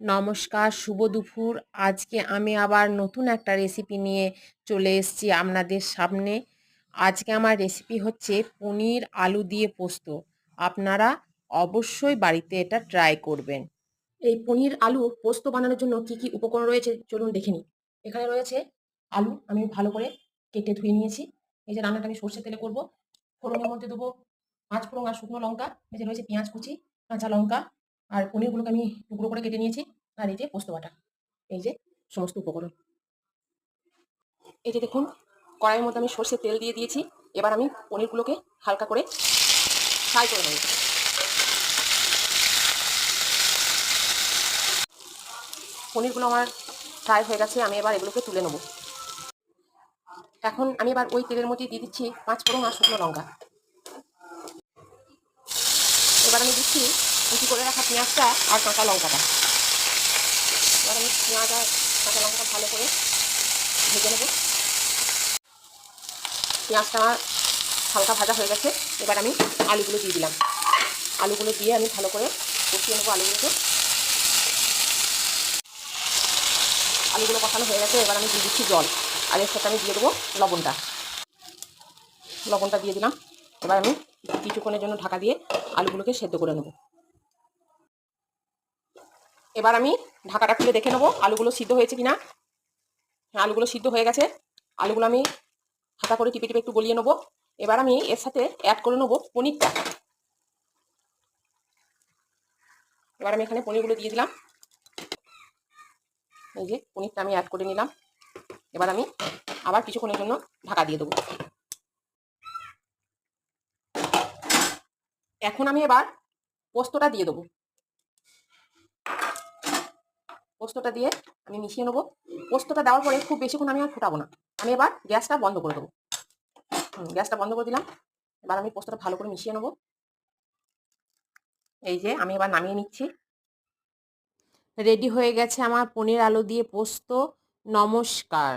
নমস্কার, শুভ দুপুর। আজকে আমি আবার নতুন একটা রেসিপি নিয়ে চলে এসেছি আপনাদের সামনে। আজকে আমার রেসিপি হচ্ছে পনির আলু দিয়ে পোস্ত। আপনারা অবশ্যই বাড়িতে এটা ট্রাই করবেন। এই পনির আলু পোস্ত বানানোর জন্য কি কি উপকরণ রয়েছে চলুন দেখে নিই। এখানে রয়েছে আলু, আমি ভালো করে কেটে ধুয়ে নিয়েছি। এই যে রান্নাটা আমি সর্ষের তেলে করব। ফোড়নের মধ্যে দেবো পাঁচ ফোড়ন আর শুকনো লঙ্কা। এই যে রয়েছে পেঁয়াজ কুচি, কাঁচা লঙ্কা, আর পনিরগুলোকে আমি টুকরো করে কেটে নিয়েছি। আর এই যে পোস্ত বাটা, এই যে সমস্ত উপকরণ। এই যে দেখুন, কড়াইয়ের মধ্যে আমি সর্ষের তেল দিয়ে দিয়েছি। এবার আমি পনিরগুলোকে হালকা করে ফ্রাই করে নেব। পনিরগুলো আমার ফ্রাই হয়ে গেছে, আমি এবার এগুলোকে তুলে নেব। এখন আমি এবার ওই তেলের মধ্যে দিয়ে দিচ্ছি পাঁচ ফোড়ন আর শুকনো লঙ্কা। এবার আমি দিচ্ছি কুচি করে রাখা পেঁয়াজটা আর কাঁচা লঙ্কাটা। এবার আমি পেঁয়াজ আর কাঁচা লঙ্কাটা ভালো করে ভেজে নেব। পেঁয়াজটা আমার হালকা ভাজা হয়ে গেছে। এবার আমি আলুগুলো দিয়ে দিলাম। আলুগুলো দিয়ে আমি ভালো করে কষিয়ে নেবো আলুগুলোকে। আলুগুলো কষানো হয়ে গেছে, এবার আমি দিয়ে দিচ্ছি জল। আর এর সাথে আমি দিয়ে দেবো লবণটা। লবণটা দিয়ে দিলাম। এবার আমি কিছুক্ষণের জন্য ঢাকা দিয়ে আলুগুলোকে সেদ্ধ করে নেব। এবার আমি ঢাকাটা খুলে দেখে নেবো আলুগুলো সিদ্ধ হয়েছে কিনা। হ্যাঁ, আলুগুলো সিদ্ধ হয়ে গেছে। আলুগুলো আমি হাতা করে টিপে টিপে একটু গলিয়ে নেবো। এবার আমি এর সাথে অ্যাড করে নেবো পনিরটা। এবার আমি এখানে পনিরগুলো দিয়ে দিলাম। এই যে পনিরটা আমি অ্যাড করে নিলাম। এবার আমি আবার কিছুক্ষণের জন্য ঢাকা দিয়ে দেবো। এখন আমি এবার পোস্তটা দিয়ে দেবো। পোস্তটা দিয়ে আমি মিশিয়ে নেবো। পোস্তটা দেওয়ার পরে খুব বেশিক্ষণ আমি আর ফোটাবো না। আমি এবার গ্যাসটা বন্ধ করে দেবো। গ্যাসটা বন্ধ করে দিলাম। এবার আমি পোস্তটা ভালো করে মিশিয়ে নেবো। এই যে আমি এবার নামিয়ে নিচ্ছি। রেডি হয়ে গেছে আমার পনির আলু দিয়ে পোস্ত। নমস্কার।